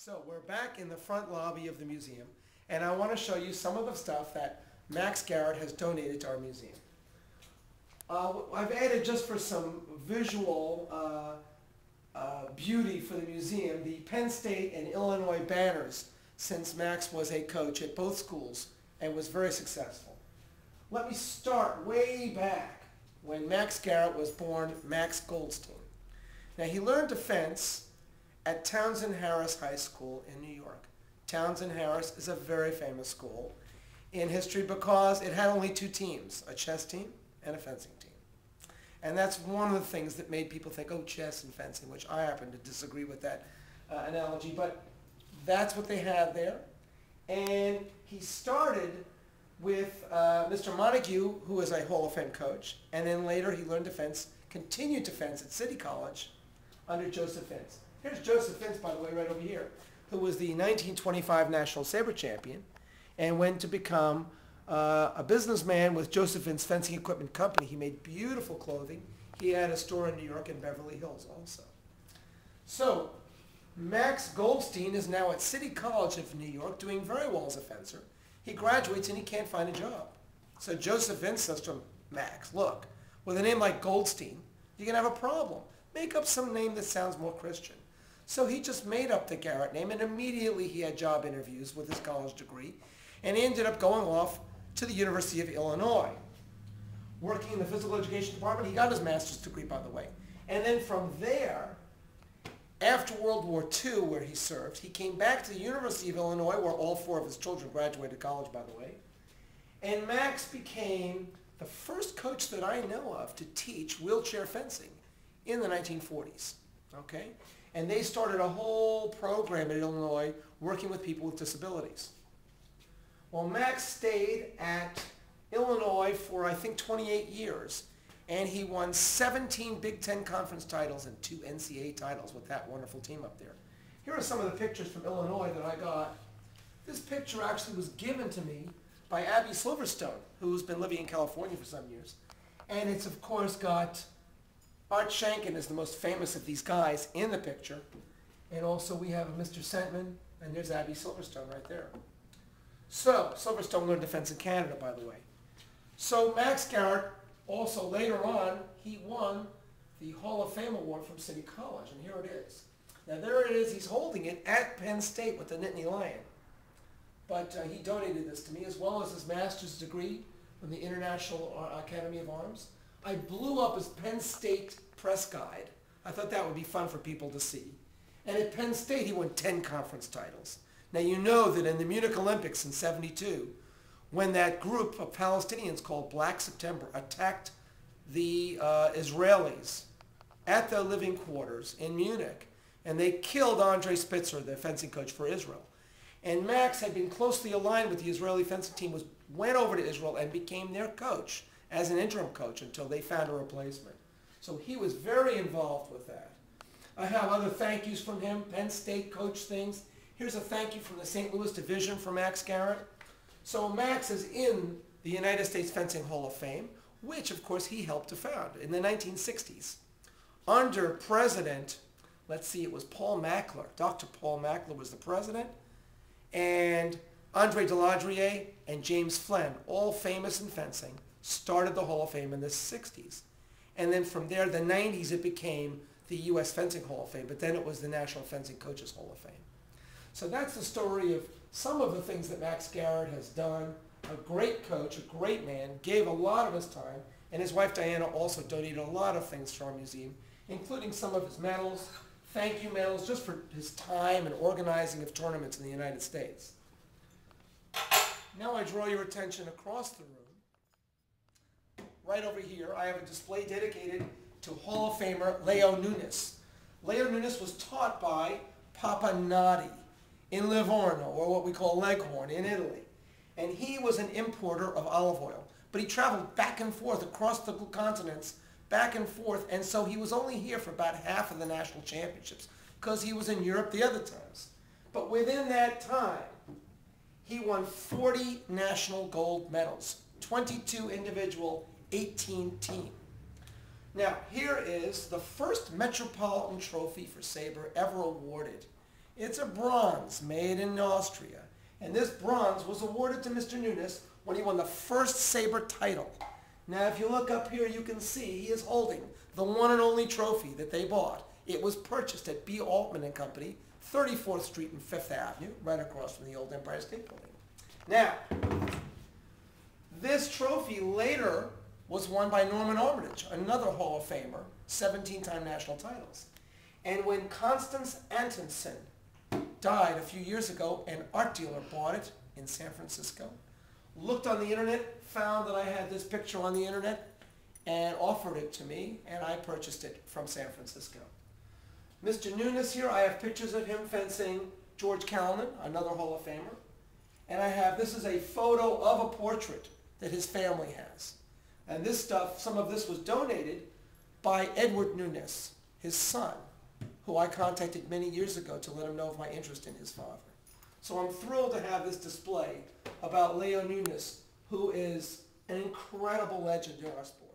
So we're back in the front lobby of the museum, and I want to show you some of the stuff that Max Garret has donated to our museum. I've added, just for some visual beauty for the museum, the Penn State and Illinois banners, since Max was a coach at both schools and was very successful. Let me start way back when Max Garret was born, Max Goldstein. Now, he learned to fence at Townsend Harris High School in New York. Townsend Harris is a very famous school in history because it had only two teams, a chess team and a fencing team. And that's one of the things that made people think, oh, chess and fencing, which I happen to disagree with that analogy, but that's what they had there. And he started with Mr. Montague, who was a Hall of Fame coach, and then later he learned to fence, continued to fence at City College under Joseph Vince. Here's Joseph Vince, by the way, right over here, who was the 1925 National Saber Champion and went to become a businessman with Joseph Vince Fencing Equipment Company. He made beautiful clothing. He had a store in New York and Beverly Hills also. So Max Goldstein is now at City College of New York doing very well as a fencer. He graduates and he can't find a job. So Joseph Vince says to him, Max, look, with a name like Goldstein, you're going to have a problem. Make up some name that sounds more Christian. So he just made up the Garret name, and immediately he had job interviews with his college degree, and he ended up going off to the University of Illinois. Working in the physical education department, he got his master's degree, by the way. And then from there, after World War II, where he served, he came back to the University of Illinois, where all four of his children graduated college, by the way. And Max became the first coach that I know of to teach wheelchair fencing in the 1940s. Okay? And they started a whole program at Illinois working with people with disabilities. Well, Max stayed at Illinois for, I think, 28 years, and he won 17 Big Ten Conference titles and 2 NCAA titles with that wonderful team up there. Here are some of the pictures from Illinois that I got. This picture actually was given to me by Abby Silverstone, who's been living in California for some years. And it's, of course, got Art Shanken is the most famous of these guys in the picture. And also we have Mr. Sentman, and there's Abby Silverstone right there. So, Silverstone learned to fence in Canada, by the way. So Max Garret, also later on, he won the Hall of Fame Award from City College, and here it is. Now there it is, he's holding it at Penn State with the Nittany Lion. But he donated this to me, as well as his master's degree from the International Academy of Arms. I blew up his Penn State press guide. I thought that would be fun for people to see. And at Penn State, he won 10 conference titles. Now, you know that in the Munich Olympics in '72, when that group of Palestinians called Black September attacked the Israelis at their living quarters in Munich, and they killed Andre Spitzer, the fencing coach for Israel. And Max had been closely aligned with the Israeli fencing team, went over to Israel and became their coach as an interim coach until they found a replacement. So he was very involved with that. I have other thank yous from him, Penn State coach things. Here's a thank you from the St. Louis Division for Max Garret. So Max is in the United States Fencing Hall of Fame, which of course he helped to found in the 1960s. Under President, let's see, it was Paul Mackler. Dr. Paul Mackler was the president, and Andre Deladrier and James Flynn, all famous in fencing, started the Hall of Fame in the 60s. And then from there, the 90s, it became the U.S. Fencing Hall of Fame, but then it was the National Fencing Coaches Hall of Fame. So that's the story of some of the things that Max Garret has done. A great coach, a great man, gave a lot of his time, and his wife Diana also donated a lot of things to our museum, including some of his medals, thank you medals, just for his time and organizing of tournaments in the United States. Now I draw your attention across the room. Right over here, I have a display dedicated to Hall of Famer Leo Nunes. Leo Nunes was taught by Papa Nadi in Livorno, or what we call Leghorn, in Italy. And he was an importer of olive oil. But he traveled back and forth across the continents, back and forth, and so he was only here for about half of the national championships, because he was in Europe the other times. But within that time, he won 40 national gold medals, 22 individual, 18 team. Now, here is the first Metropolitan Trophy for Sabre ever awarded It's a bronze made in Austria. And this bronze was awarded to Mr. Nunes when he won the first saber title. Now, if you look up here, you can see he is holding the one and only trophy that they bought. It was purchased at B. Altman and Company, 34th Street and 5th Avenue, right across from the old Empire State Building. Now, this trophy later was won by Norman Armitage, another Hall of Famer, 17-time national titles. And when Constance Antonsen died a few years ago, an art dealer bought it in San Francisco, looked on the internet, found that I had this picture on the internet, and offered it to me, and I purchased it from San Francisco. Mr. Nunes here, I have pictures of him fencing George Callan, another Hall of Famer. And I have, this is a photo of a portrait that his family has. And this stuff, some of this was donated by Edward Nunes, his son, who I contacted many years ago to let him know of my interest in his father. So I'm thrilled to have this display about Leo Nunes, who is an incredible legend in our sport.